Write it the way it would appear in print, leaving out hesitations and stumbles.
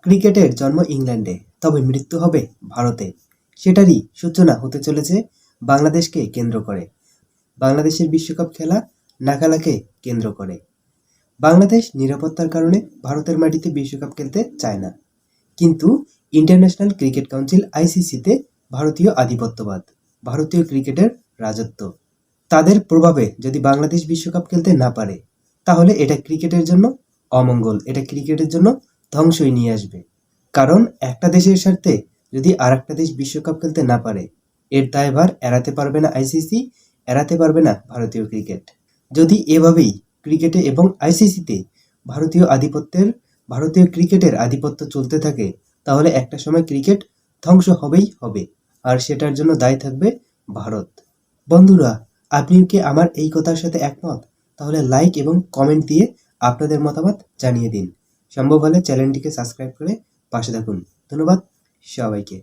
ক্রিকেটের জন্ম ইংল্যান্ডে, তবে মৃত্যু হবে ভারতে। সেটারই সূচনা হতে চলেছে বাংলাদেশকে কেন্দ্র করে। বাংলাদেশের বিশ্বকাপ খেলা নাগালাকে কেন্দ্র করে। বাংলাদেশ নিরাপত্তার কারণে ভারতের মাটিতে বিশ্বকাপ খেলতে চায় না। কিন্তু ইন্টারন্যাশনাল ক্রিকেট কাউন্সিল আইসিসিতে ভারতীয় আধিপত্যবাদ, ভারতীয় ক্রিকেটের রাজত্ব, তাদের প্রভাবে যদি বাংলাদেশ বিশ্বকাপ খেলতে না পারে, তাহলে এটা ক্রিকেটের জন্য অমঙ্গল, এটা ক্রিকেটের জন্য ধ্বংসই নিয়ে আসবে। কারণ একটা দেশের স্বার্থে যদি আর একটা দেশ বিশ্বকাপ খেলতে না পারে, এর দায়ভার এড়াতে পারবে না আইসিসি, এড়াতে পারবে না ভারতীয় ক্রিকেট। যদি এভাবেই ক্রিকেটে এবং আইসিসিতে ভারতীয় ক্রিকেটের আধিপত্য চলতে থাকে, তাহলে একটা সময় ক্রিকেট ধ্বংস হবেই হবে, আর সেটার জন্য দায়ী থাকবে ভারত। বন্ধুরা, আপনিও কি আমার এই কথার সাথে একমত? তাহলে লাইক এবং কমেন্ট দিয়ে আপনাদের মতামত জানিয়ে দিন। সম্ভব হলে চ্যানেলটিকে সাবস্ক্রাইব করে পাশে থাকুন। ধন্যবাদ সবাইকে।